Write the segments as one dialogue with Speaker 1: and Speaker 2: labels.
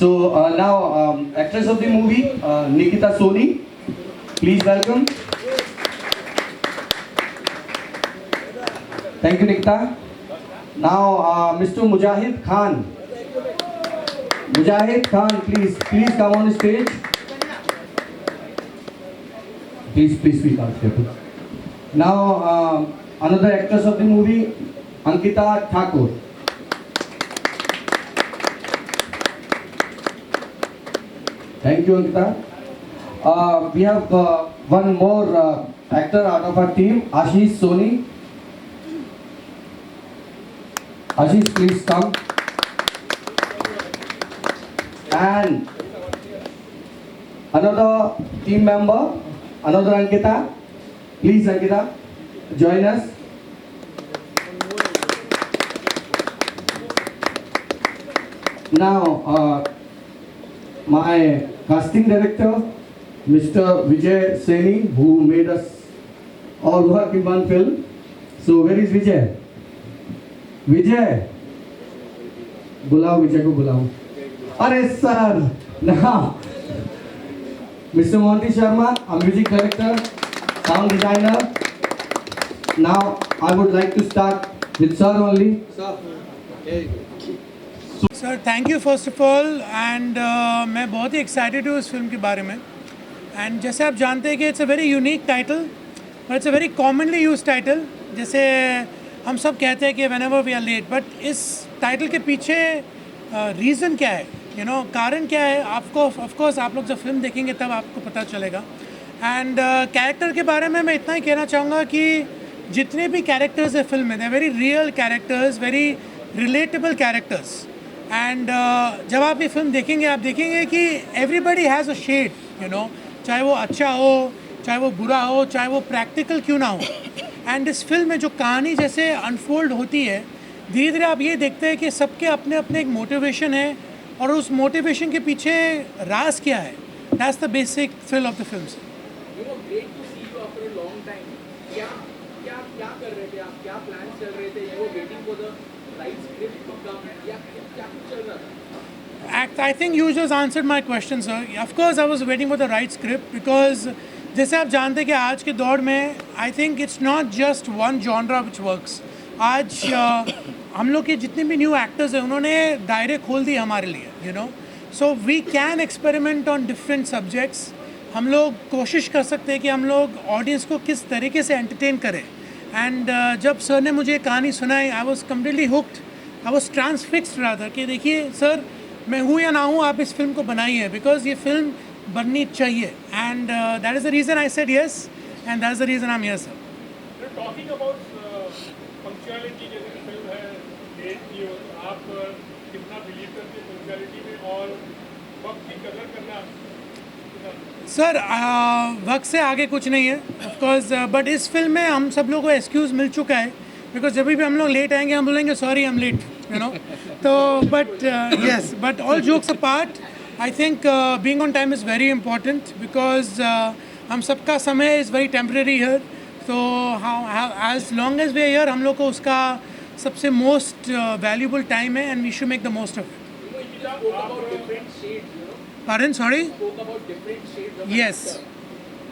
Speaker 1: So now actress of the movie, Nikita Soni. Please welcome. Thank you, Nikita. Now Mr. Mujahid Khan. Mujahid Khan, please come on stage. Please speak out here. Now another actress of the movie, Ankita Thakur. Thank you, Ankita. We have one more actor out of our team, Ashish Soni. Ashish, please come. And another team member, another Ankita. Please, Ankita, join us. Now, my casting director, Mr. Vijay Saini, who made us all work in one film. So where is Vijay? Vijay, बुलाओ विजय को बुलाओ. अरे sir, now Mr. Monty Sharma, a music director, sound designer. Now I would like to start with sir only. Sir, okay.
Speaker 2: Sir thank you first of all and मैं बहुत ही excited हूँ इस film के बारे में. एंड जैसे आप जानते हैं कि it's a very unique title but it's a very commonly use title. जैसे हम सब कहते हैं कि whenever we are late, but इस टाइटल के पीछे रीज़न क्या है, कारण क्या है, आपको ऑफकोर्स आप लोग जब फिल्म देखेंगे तब आपको पता चलेगा. एंड कैरेक्टर के बारे में मैं इतना ही कहना चाहूँगा कि जितने भी कैरेक्टर्स है फिल्म में, they very real characters, very relatable characters. And जब आप ये फिल्म देखेंगे आप देखेंगे कि एवरीबडी हैज़ अ शेड, चाहे वो अच्छा हो, चाहे वो बुरा हो, चाहे वो प्रैक्टिकल क्यों ना हो. एंड इस फिल्म में जो कहानी जैसे अनफोल्ड होती है, धीरे धीरे आप ये देखते हैं कि सबके अपने अपने एक मोटिवेशन है और उस मोटिवेशन के पीछे राज क्या है. That's the basic thrill of the film. क्या कर रहे थे आप, क्या प्लान चल रहे थे, वो waiting for the right script to come या क्या चल रहा था? I think you just answered my question, sir. Of course, I was waiting for the right script because जैसे आप जानते हैं कि आज के दौर में I think it's not just one genre which works. आज हम लोग के जितने भी न्यू एक्टर्स हैं उन्होंने दायरे खोल दिए हमारे लिए, so we can experiment on different subjects. हम लोग कोशिश कर सकते हैं कि हम लोग ऑडियंस को किस तरीके से एंटरटेन करें. एंड जब सर ने मुझे कहानी सुनाई, I was completely hooked, I was transfixed rather कि देखिए सर, मैं हूँ या ना हूँ, आप इस फिल्म को बनाइए, बिकॉज ये फिल्म बननी चाहिए. And that is the reason I said yes, and that is the reason I am here sir.
Speaker 3: Talking about punctuality, जैसे कि फिल्म है लेट की हो, तो आप कितना बिलीव करते हैं पंक्चुअलिटी में और वक्त की कदर करना कितना?
Speaker 2: सर वक्त से आगे कुछ नहीं है ऑफकोर्स, बट इस फिल्म में हम सब लोगों को एक्सक्यूज़ मिल चुका है, बिकॉज जब भी हम लोग लेट आएंगे हम बोलेंगे sorry I am late, you know. तो but yes, but all jokes apart, I think being on time is very important, because हम सबका समय इज़ वेरी टेम्परेरी हियर. तो as long as we are here, हम लोग को उसका सबसे मोस्ट वैल्यूबल टाइम है, and we should make the most of it. Pardon, sorry?
Speaker 4: Spoke about different shades of
Speaker 2: Yes.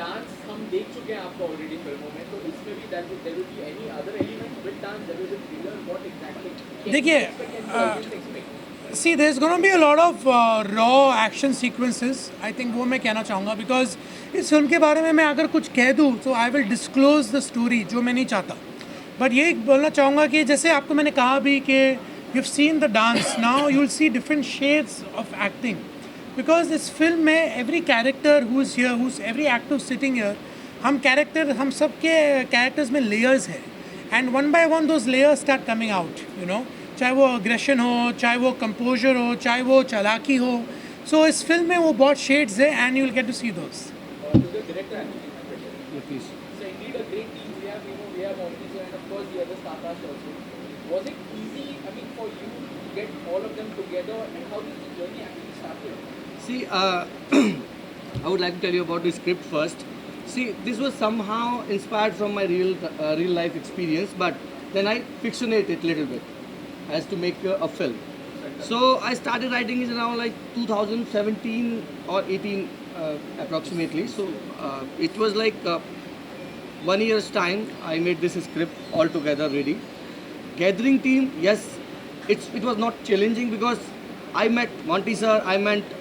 Speaker 4: Dance हम देख चुके हैं आपका ऑलरेडी फिल्मों में, तो इसमें भी there will be any other element with dance, there will be thriller, what exactly can
Speaker 2: देखिए,
Speaker 4: we expect and the audience expect?
Speaker 2: See, there's going to be a lot of raw action sequences. I think वो मैं कहना चाहूँगा, because इस film के बारे में मैं अगर कुछ कह दूँ तो I will disclose the story, जो मैं नहीं चाहता. But ये बोलना चाहूँगा कि जैसे आपको मैंने कहा भी कि you've seen the dance, now you'll see different shades of acting. Because इस फिल्म में every character who's here, every actor sitting here, हम सब के कैरेक्टर्स में लेयर्स है, and one by one those layers start coming out, you know. चाहे वो aggression हो, चाहे वो कंपोजर हो, चाहे वो चालाकी हो. सो इस फिल्म में वो बहुत शेड्स है, and you will get to see those.
Speaker 4: To the director actually, my question.
Speaker 1: Please.
Speaker 4: So indeed a great team we have, we have Mauricio and of course the other star cast also. Was it easy, I mean, for you to get all of them together, and how did the journey actually started?
Speaker 5: See, I would like to tell you about the script first. See, this was somehow inspired from my real life experience, but then I fictionate it a little bit as to make a film. So I started writing it around like 2017 or 18 approximately. So it was like 1 year's time I made this script all together ready. Gathering team, yes, it was not challenging because I met Monty sir, I met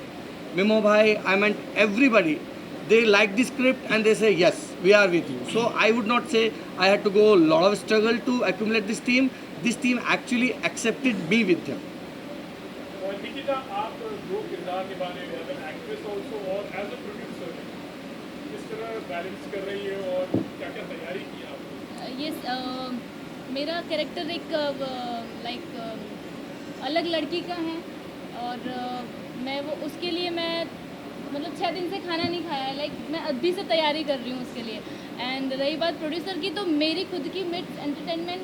Speaker 5: Mimo bhai, I met everybody. They like the script and they say yes, we are with you. So I would not say I had to go a lot of struggle to accumulate this team. This team actually accepted me with them.
Speaker 3: और निकिता, आप जो किरदार निभा रहे हैं as an actress also और as a producer, किस तरह बैलेंस कर रही है और क्या क्या तैयारी की आपने?
Speaker 6: ये मेरा कैरेक्टर एक अलग लड़की का है, और मैं वो उसके लिए मैं मतलब 6 दिन से खाना नहीं खाया है. मैं अभी से तैयारी कर रही हूँ उसके लिए. एंड रही बात प्रोड्यूसर की, तो मेरी खुद की मिट्स एंटरटेनमेंट,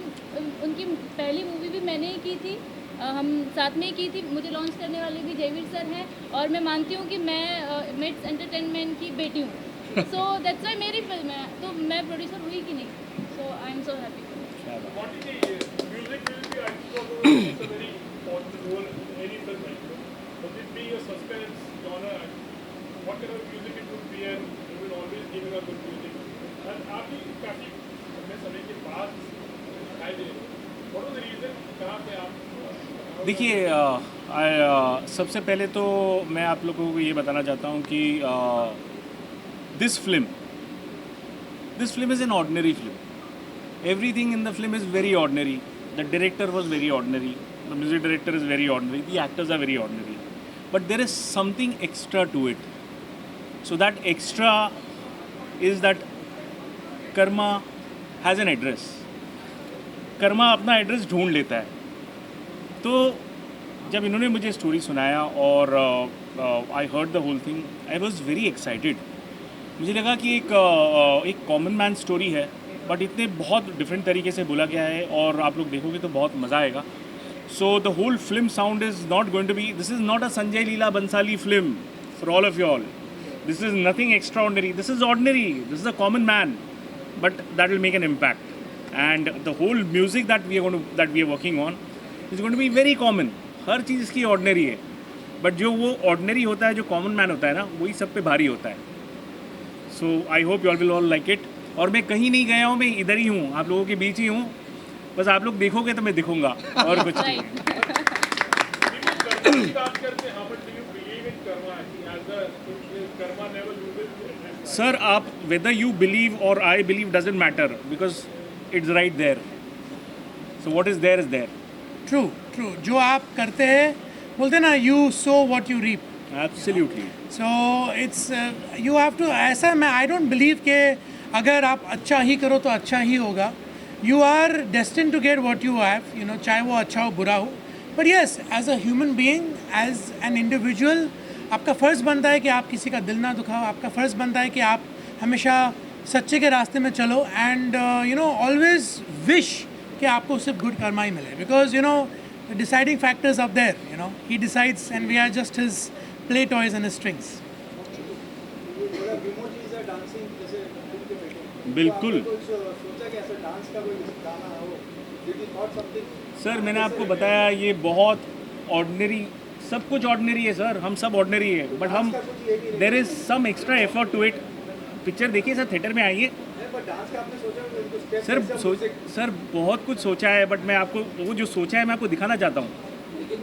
Speaker 6: उनकी पहली मूवी भी मैंने ही की थी, हम साथ में ही की थी. मुझे लॉन्च करने वाले भी जयवीर सर हैं, और मैं मानती हूँ कि मैं मिट्स एंटरटेनमेंट की बेटी हूँ. सो दैट्स वाई मेरी फिल्म है, तो मैं प्रोड्यूसर हुई कि नहीं. So I am so happy.
Speaker 3: What is the music will be, I think, it's a very important role in any film. Would it be a suspense genre? What kind of music it would be, and you will always give it a good music. And आप भी काफ़ी लंबे समय के बाद दिखाई दे रहे हो. What was the reason? कहाँ पे आप?
Speaker 7: देखिए, सबसे पहले तो मैं आप लोगों को ये बताना चाहता हूँ कि this film is an ordinary film. Everything in the film is very ordinary. The director was very ordinary. The music director is very ordinary. The actors are very ordinary. But there is something extra to it. So that extra is that Karma has an address. Karma अपना address ढूंढ लेता है. तो जब इन्होंने मुझे story सुनाया और I heard the whole thing, I was very excited. मुझे लगा कि एक कॉमन मैन स्टोरी है, बट इतने बहुत डिफरेंट तरीके से बोला गया है, और आप लोग देखोगे तो बहुत मज़ा आएगा. So the whole film sound is not going to be, this is not a Sanjay Leela Bhansali film for all of you all. This is nothing extraordinary. This is ordinary. This is a common man, but that will make an impact. And the whole music that we are working on is going to be very common. हर चीज़ इसकी ordinary है, but जो वो ordinary होता है, जो common man होता है ना, वही सब पे भारी होता है. So I hope you all will all like it. और मैं कहीं नहीं गया हूँ, मैं इधर ही हूँ, आप लोगों के बीच ही हूँ. बस आप लोग देखोगे तो मैं दिखूंगा, और कुछ नहीं. सर, आप वेदर यू बिलीव और I believe doesn't matter, because it's right there. So what is there.
Speaker 2: True जो आप करते हैं बोलते हैं ना, you sow what you reap.
Speaker 7: Absolutely.
Speaker 2: So it's you have to, ऐसा मैं आई डोंट बिलीव कि अगर आप अच्छा ही करो तो अच्छा ही होगा. You are destined to get what you have, you know, चाहे वो अच्छा हो बुरा हो. But yes, as a human being, as an individual, आपका फ़र्ज़ बनता है कि आप किसी का दिल ना दुखाओ. आपका फ़र्ज़ बनता है कि आप हमेशा सच्चे के रास्ते में चलो. And you know, always wish कि आपको सिर्फ गुड कर्मा ही मिले. Because you know, the deciding factors up there, you know, he decides and we are just his play toys and strings.
Speaker 7: बिल्कुल सर, मैंने आपको बताया ये बहुत ऑर्डिनरी, सब कुछ ऑर्डिनरी है सर. हम सब ऑर्डिनरी है, बट हम there is some extra effort to it. Picture देखिए सर, थिएटर में आइए सर. सर बहुत कुछ सोचा है, बट मैं आपको वो जो सोचा है मैं आपको दिखाना चाहता हूँ.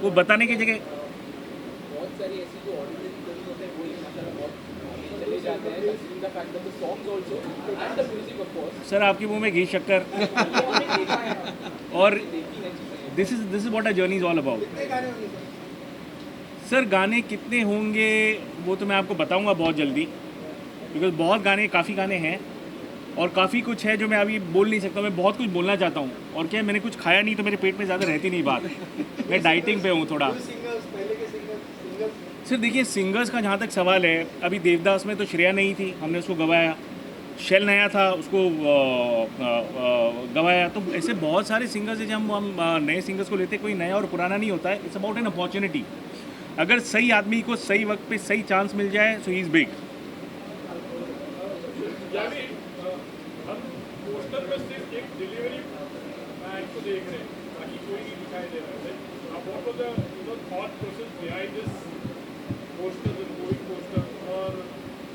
Speaker 7: वो बताने की जगह
Speaker 4: बहुत सारी ऐसी जो ऑर्डिनरी फिल्म्स होते हैं वो ही मतलब बहुत चले जाते हैं, considering the fact that the songs also and the music of course.
Speaker 7: Sir आपकी मुंह में घी शक्कर. और this is what a journey is all about. Sir गाने कितने होंगे वो तो मैं आपको बताऊंगा बहुत जल्दी, बिकॉज बहुत गाने, काफ़ी गाने हैं और काफ़ी कुछ है जो मैं अभी बोल नहीं सकता. मैं बहुत कुछ बोलना चाहता हूँ. और क्या, मैंने कुछ खाया नहीं तो मेरे पेट में ज़्यादा रहती नहीं बात. मैं डाइटिंग पे हूँ थोड़ा. सर देखिए, सिंगर्स का जहाँ तक सवाल है, अभी देवदास में तो श्रेया नहीं थी, हमने उसको गवाया. शेल नया था, उसको गवाया. तो ऐसे बहुत सारे सिंगर्स हैं. जब हम नए सिंगर्स को लेते, कोई नया और पुराना नहीं होता है. It's about an opportunity. अगर सही आदमी को सही वक्त पे सही चांस मिल जाए, सो ही इज़ बिग.
Speaker 3: यानी हम पोस्टर में सिर्फ एक डिलीवरी मैन को देख रहे हैं, बाकी कोई नहीं दिखाई दे रहा है. What was the thought process behind this poster, the moving poster और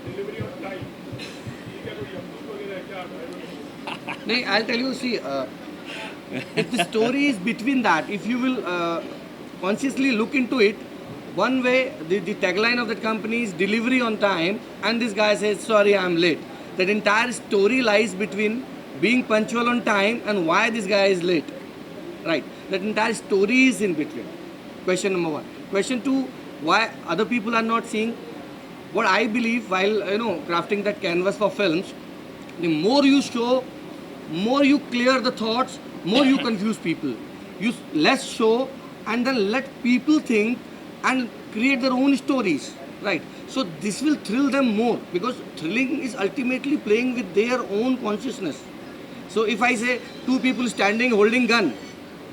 Speaker 3: डिलीवरी ऑफ टाइम? ठीक है, कोई अफसोस वगैरह है क्या?
Speaker 5: No, I'll tell you, see, if the story is between that, if you will consciously look into it, one way, the tagline of that company is delivery on time, and this guy says, sorry, I'm late. That entire story lies between being punctual on time and why this guy is late. Right? That entire story is in between. Question number one. Question two, why other people are not seeing? What I believe while, you know, crafting that canvas for films, the more you show, more you clear the thoughts, more you confuse people. You less show and then let people think and create their own stories, right? So this will thrill them more, because thrilling is ultimately playing with their own consciousness. So if I say two people standing holding gun,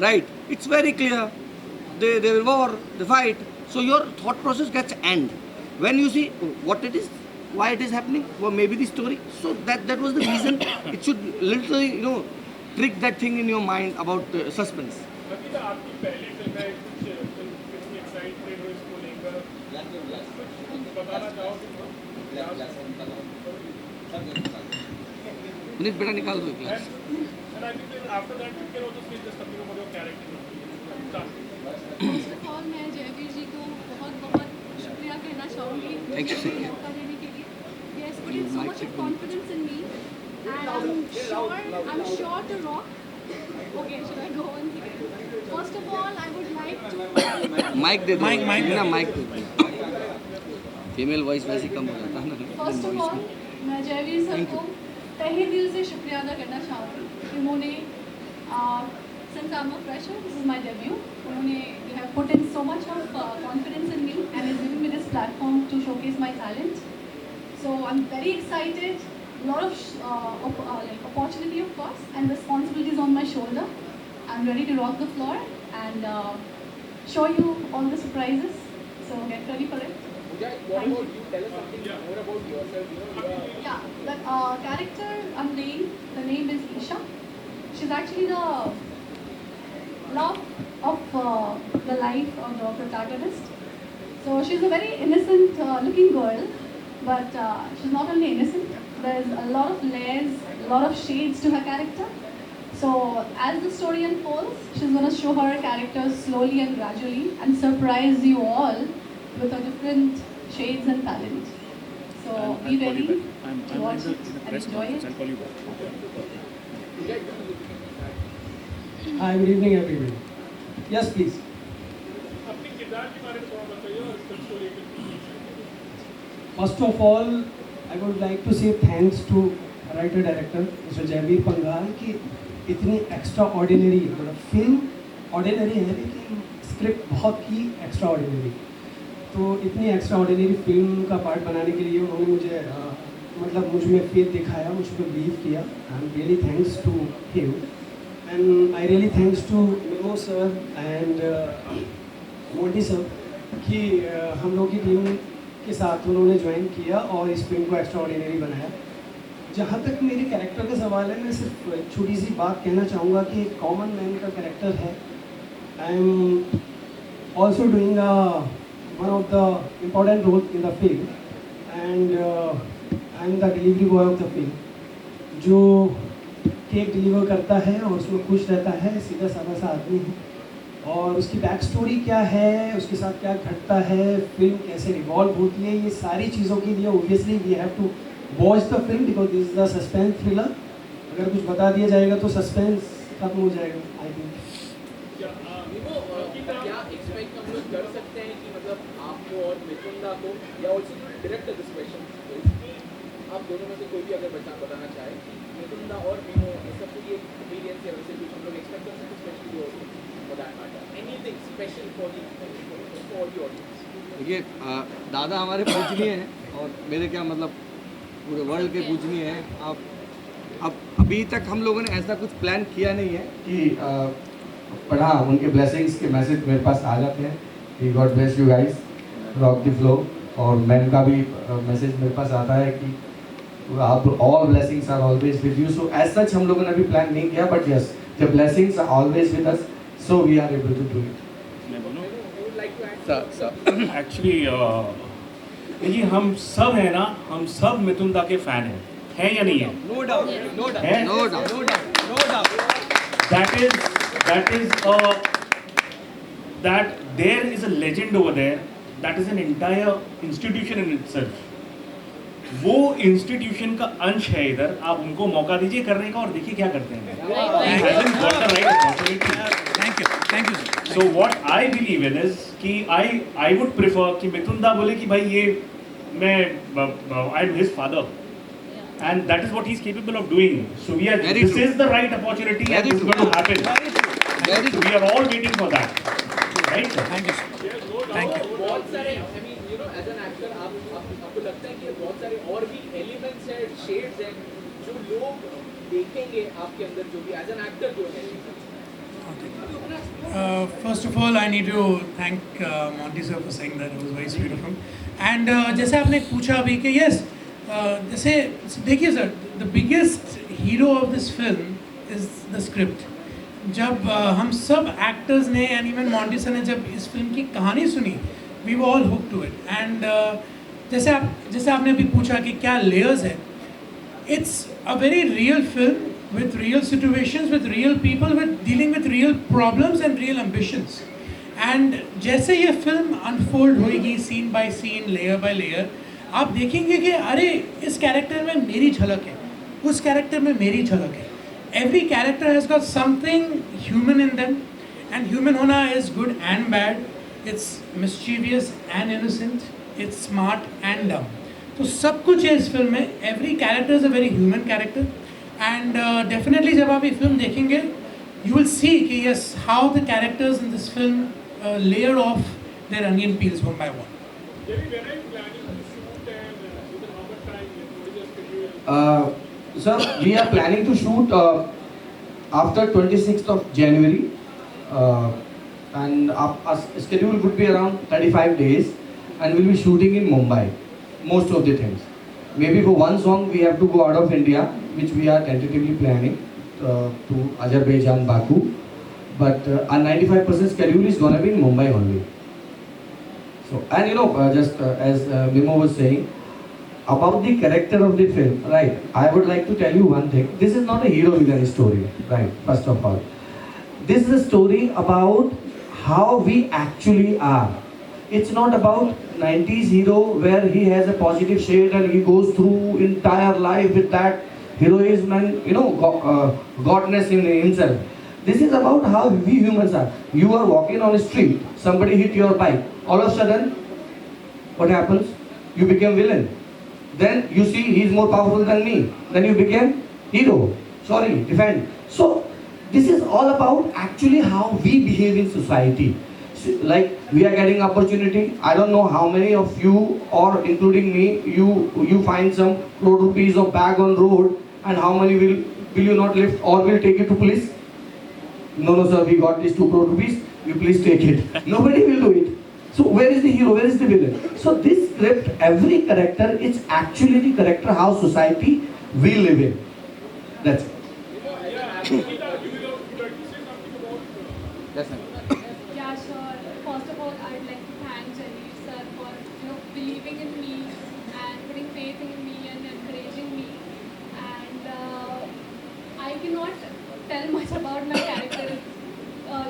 Speaker 5: right, it's very clear, they will war, they fight, so your thought process gets end. When you see what it is, why it is happening, or maybe the story, so that was the reason. It should literally, you know, trick that thing in your mind about suspense.
Speaker 3: अभी आपकी पहली film है, कुछ कितनी excitement हो इसको लेकर, कुछ बताना चाहोगे?
Speaker 5: पुनीत बेटा निकाल दो class.
Speaker 3: And I think that after that you can also say just something about your character.
Speaker 6: First of all मैं जयवीर जी को बहुत बहुत शुक्रिया कहना चाहूँगी
Speaker 5: Thank you.
Speaker 6: मुझे मौका देने के लिए. He has put in so much of confidence in me, and I'm sure to rock. Okay, should I go on here? First of all, I would like to
Speaker 5: mic दे दो.
Speaker 2: Mic
Speaker 5: ना mic दे दो. Female voice वैसे कम हो जाता है ना.
Speaker 6: फर्स्ट ऑफ ऑल मैं जयवीर सर को तहे दिल से शुक्रिया अदा करना चाहूँगी कि उन्होंने since I am a fresher, this is my debut, उन्होंने you have put in so much of confidence in me and is giving me this platform to showcase my talent. So I am very excited. lot of like opportunity of course and responsibilities on my shoulder. I'm ready to rock the floor and show you all the surprises, so get ready for it.
Speaker 4: What about you? Tell us something more about yourself. You know,
Speaker 6: Yeah, the character I'm playing, the name is Isha. She's actually the love of the life of the protagonist. So she's a very innocent looking girl, but she's not only innocent. There's a lot of layers, a lot of shades to her character. So as the story unfolds, she's going to show her character slowly and gradually and surprise you all with her different shades and talent. So be ready to watch it and enjoy it.
Speaker 7: I'll call you back.
Speaker 4: Vijay,
Speaker 8: Hi, good evening, everyone. Yes, please.
Speaker 3: अपने किरदार के बारे में थोड़ा बताइए और script को लेकर
Speaker 8: First of all, I would like to say thanks to writer director Mr. Javeer Pangal कि इतनी एक्स्ट्रा ऑर्डिनरी मतलब फिल्म ऑर्डिनरी है लेकिन स्क्रिप्ट बहुत ही एक्स्ट्रा ऑर्डिनरी, तो इतनी एक्स्ट्रा ऑर्डिनरी फिल्म का पार्ट बनाने के लिए उन्होंने मुझे मतलब मुझ में फेथ दिखाया, मुझ पर बिलीव किया. I am really thanks to him and I really thanks to मेमो सर एंड मोदी सर कि हम लोग की टीम के साथ उन्होंने ज्वाइन किया और इस फिल्म को एक्स्ट्रा ऑर्डिनरी बनाया. जहाँ तक मेरे कैरेक्टर का सवाल है, मैं सिर्फ एक छोटी सी बात कहना चाहूँगा कि एक कॉमन मैन का कैरेक्टर है. I am also doing one of the important role in the film and I am the delivery boy of the film, जो केक डिलीवर करता है और उसमें खुश रहता है, सीधा साधा सा आदमी है. और उसकी बैक स्टोरी क्या है, उसके साथ क्या घटता है, फिल्म कैसे रिवॉल्व होती है, ये सारी चीज़ों के लिए obviously we have to watch the film because this is the suspense thriller. अगर कुछ बता दिया जाएगा तो सस्पेंस खत्म हो जाएगा. आई थिंक
Speaker 4: क्या एक्सपेक्ट हम लोग कर सकते हैं कि मतलब आपको और मिथुन दा को या ऑल्सो डायरेक्टर दिस क्वेश्चन, आप दोनों में से कोई भी अगर बताना चाहे कि मिथुन दा और मीमो ऐसा कोई एक एक्सपीरियंस या वैसे कुछ हम लोग एक्सपेक्ट कर सकते हैं specially for that matter, anything special for the audience.
Speaker 5: देखिए दादा हमारे पूजनीय हैं और मेरे क्या मतलब पूरे वर्ल्ड के पूजनीय हैं. अब अभी तक हम लोगों ने ऐसा कुछ प्लान किया नहीं है
Speaker 1: कि पढ़ा उनके ब्लेसिंग्स के मैसेज मेरे पास आ जाते हैं कि God bless you guys, rock the flow. और मैम का भी मैसेज मेरे पास आता है कि आप all blessings are always with you. So as such हम लोगों ने अभी प्लान नहीं किया, but yes the blessings are always with us, so we are able to do it.
Speaker 7: Actually देखिए हम सब है ना, हम सब मिथुन दा के फैन हैं या नहीं है?
Speaker 5: नो डाउट नो
Speaker 7: है?
Speaker 5: Doubt no doubt no doubt.
Speaker 7: that there is a legend over there, that is an entire institution in itself. वो इंस्टीट्यूशन का अंश है इधर. आप उनको मौका दीजिए करने का और देखिए क्या करते हैं. He hasn't got the right opportunity.
Speaker 2: Thank you sir.
Speaker 7: So what I believe in is कि I would prefer कि मिथुन दा बोले कि भाई ये मैं I'm his father. And that is what he's capable of doing. So this is the right opportunity and this is going to happen. So we are all waiting for that. Right?
Speaker 2: Thank you sir. Thank you.
Speaker 4: बहुत सारे I mean you know as an actor आपको लगता है कि बहुत सारे और भी एलिमेंट्स हैं, शेड्स हैं जो लोग देखेंगे आपके अंदर, जो भी एज एन एक्टर जो है.
Speaker 2: First of all, I need to thank Monty sir for saying that. It was very sweet of him. And जैसे आपने पूछा अभी कि yes, जैसे देखिए sir, the biggest hero of this film is the script. जब हम सब एक्टर्स ने एंड इवन मॉन्टी सर ने जब इस फिल्म की कहानी सुनी, we were all hook to it. And जैसे आपने अभी पूछा कि क्या लेयर्स है, it's a very real film with real situations, with real people, with dealing with real problems and real ambitions. And जैसे ये फिल्म unfold होएगी scene by scene, layer by layer, आप देखेंगे कि अरे इस कैरेक्टर में मेरी झलक है, उस कैरेक्टर में मेरी झलक है. Every character has got something human in them, and human होना is good and bad. It's mischievous and innocent. It's smart and dumb. तो सब कुछ है इस फिल्म में. Every character is a very human character. And definitely जब आप ये फिल्म देखेंगे, you will see कि yes, how the characters in this film layer off their onion peels one by one.
Speaker 3: Jerry, when are you planning to shoot and with a longer time, what is your schedule?
Speaker 1: Sir, we are planning to shoot after 26th of January, and our schedule would be around 35 days, and we'll be shooting in Mumbai, most of the things. Maybe for one song we have to go out of India, which we are tentatively planning to Azerbaijan, Baku. But our 95% schedule is gonna be in Mumbai only. So, and you know, just as Mimo was saying about the character of the film, right? I would like to tell you one thing. This is not a hero-villain story, right? First of all, this is a story about how we actually are. It's not about 90s hero where he has a positive shade and he goes through entire life with that heroism and godness in himself. This is about how we humans are. You are walking on a street, somebody hit your bike. All of a sudden, what happens? You become villain. Then you see he's more powerful than me. Then you became hero. Sorry, defend. So this is all about actually how we behave in society. Like we are getting opportunity. I don't know how many of you, or including me, you find some crore rupees of bag on road, and how many will you not lift or will take it to police? No, sir, we got these 2 crore rupees. You please take it. Nobody will do it. So where is the hero? Where is the villain? So this script, every character is actually the character how society we live in. That's it.
Speaker 5: That's it.
Speaker 9: Yeah, sure. First of all, I'd like to thank Jalil sir for believing in me and putting faith in me and encouraging me. And I cannot tell much about my character.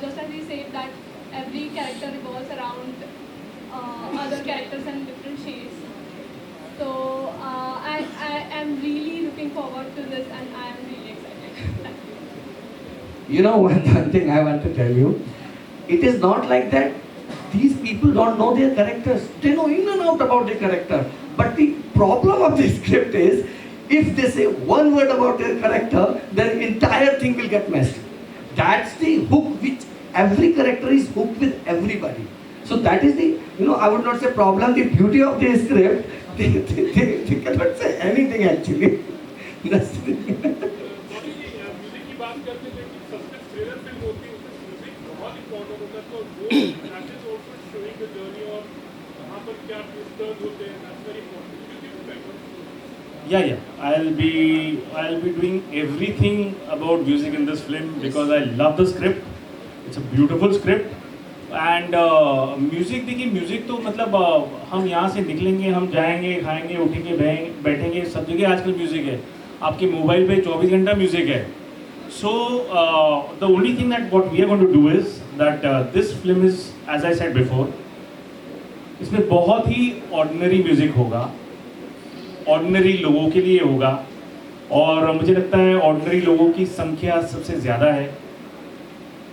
Speaker 9: Just as he said that every character revolves around other characters and different shades. So I am really looking forward to this, and I am really excited. Thank you.
Speaker 1: You know one thing I want to tell you. It is not like that these people don't know their characters. They know in and out about their character. But the problem of this script is, if they say one word about their character, their entire thing will get messed. That's the hook which every character is hooked with everybody. So that is the, I would not say problem, the beauty of the script. They cannot say anything actually. That's the thing.
Speaker 3: Music की बात करते हैं कि सबसे thriller film होती है उसमें music बहुत इंपॉर्टेंट होता है तो वो that is also showing the journey और वहाँ पर क्या ट्विस्टर्स होते हैं that's very important.
Speaker 7: Yeah. I'll be doing everything about music in this film because I love the script. It's a beautiful script. And music देखिए, music तो मतलब हम यहाँ से निकलेंगे, हम जाएंगे, खाएंगे, उठेंगे, बैठेंगे, सब जगह आजकल म्यूज़िक है. आपके मोबाइल पे 24 घंटा म्यूज़िक है. So the only thing that what we are going to do is that this film is, as I said before, इसमें बहुत ही ऑर्डिनरी म्यूज़िक होगा, ऑर्डिनरी लोगों के लिए होगा, और मुझे लगता है ऑर्डिनरी लोगों की संख्या सबसे ज़्यादा है.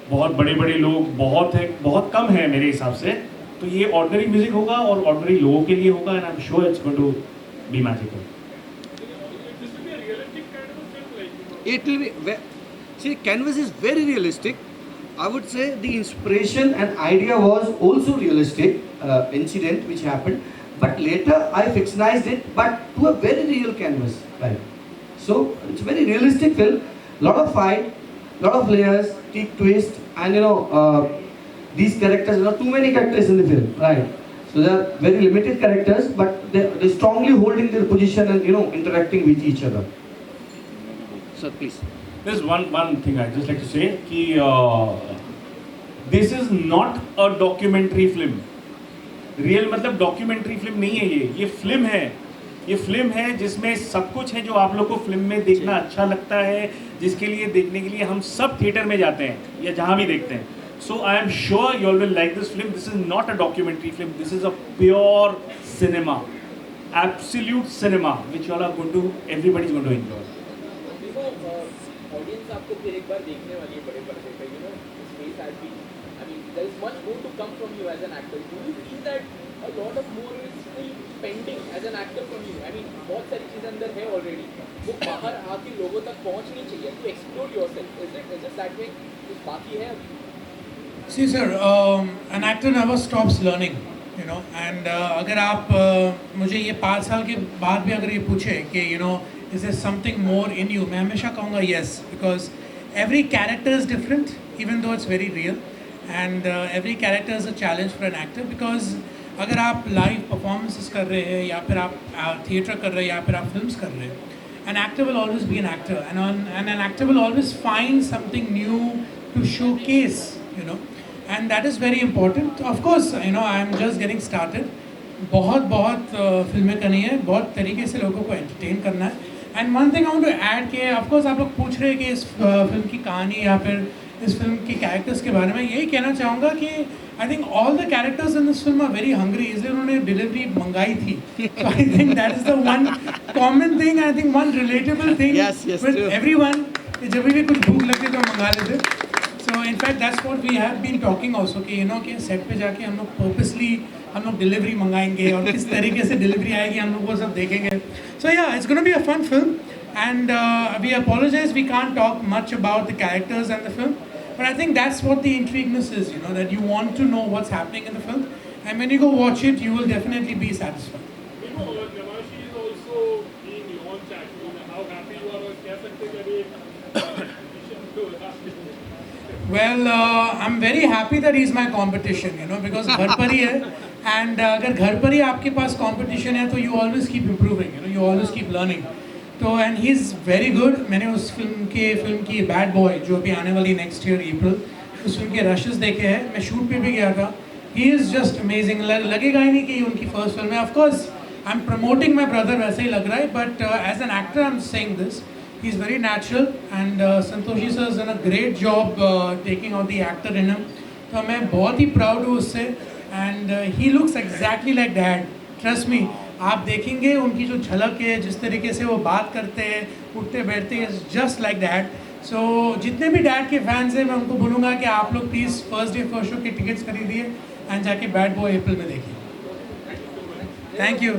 Speaker 7: बहुत बड़े बड़े लोग बहुत कम है मेरे हिसाब से. तो ये ऑर्डिनरी म्यूजिक होगा और ऑर्डिनरी लोगों के लिए होगा, and I am sure it's going to be magical.
Speaker 5: It will be. See, canvas is very realistic. I would say the
Speaker 1: Inspiration and idea was also realistic incident which happened, but later I fictionized it, but to a very real canvas, right? So it's a very realistic film. Lot of fight, lot of layers, deep twist, and these characters, too many characters in the film, right? So they are very limited characters, but they strongly holding their position and interacting with each other.
Speaker 5: Sir, please.
Speaker 7: There's one thing I just like to say कि this is not a documentary film. Real मतलब documentary film नहीं है ये film है. ये film है जिसमें सब कुछ है जो आप लोग को फिल्म में देखना अच्छा लगता है, जिसके लिए देखने के लिए हम सब थिएटर में जाते हैं या जहाँ भी देखते हैं. So I am sure you all will like this film. This is not a documentary film, this is a pure cinema, absolute cinema which you all are going to, everybody is going to enjoy.
Speaker 4: Audience आपको फिर एक बार देखने वाली है बड़े पर्दे पे, space has been, I mean there is much more to come from you as an actor. Do you feel that a lot of more is still pending as an actor from you? I mean, बहुत सारी चीज़ें अंदर है already, वो बाहर आके लोगों तक पहुंचनी चाहिए to explore yourself. Is it that way? कुछ बाकी है अभी?
Speaker 2: See sir, an actor never stops learning, and अगर आप मुझे ये 5 साल के बाद भी अगर ये पूछे कि is there something more in you, मैं हमेशा कहूँगा yes, because every character is different, even though it's very real, and every character is a challenge for an actor, because अगर आप लाइव परफॉर्मेंसेस कर रहे हैं या फिर आप थिएटर कर रहे हैं या फिर आप फिल्म्स कर रहे हैं, an actor will always be an actor, and an actor will always find something new to showcase, and that is very important. Of course, I am just getting started. बहुत फिल्में करनी है, बहुत तरीके से लोगों को एंटरटेन करना है. And one thing I want to add कि ऑफ कोर्स आप लोग पूछ रहे हैं कि इस फिल्म की कहानी या फिर इस फिल्म के कैरेक्टर्स के बारे में. यही कहना चाहूँगा कि I think all the characters in this film are very hungry, इसलिए उन्होंने डिलीवरी मंगाई थी. So I think that is the one common thing, I think one relatable thing with everyone, जब भी कुछ भूख लगती तो मंगा लेते. fact that's what we have been talking also कि कि सेट पे जाके हम लोग purposely हम लोग डिलीवरी मंगाएंगे और किस तरीके से डिलीवरी आएगी हम लोग वो सब देखेंगे. So yeah, it's going to be a fun film, and we apologize we can't talk much about the characters and the film, but I think that's what the intrigueness is, that you want to know what's happening in the film, and when you go watch it you will definitely be satisfied.
Speaker 3: Navashi is also being launched actually. How happy you are और कह सकते हैं कि
Speaker 2: Well, I'm very happy that he's my competition, because घर पर ही है, and अगर घर पर ही आपके पास competition है तो you always keep improving, you always keep learning. तो and he's very good. मैंने उस फिल्म की Bad Boy जो अभी आने वाली next year April, उस फिल्म के rushes देखे हैं, मैं shoot पे भी गया था. He is just amazing. लगेगा ही नहीं कि ये उनकी first film है. Of course, I'm promoting my brother वैसे ही लग रहा है, but as an actor I'm saying this. He's very natural, and Santoshi sir has done a great job taking out the actor in him. तो मैं बहुत ही proud हूँ उससे, and he looks exactly like dad. Trust me, आप देखेंगे उनकी जो झलक है, जिस तरीके से वो बात करते हैं, उठते बैठते हैं, just like dad. So जितने भी dad के fans हैं मैं उनको बोलूँगा कि आप लोग please first day first show के टिकट्स खरीदिए and जाके Bad Boy अप्रैल में देखिए. Thank you.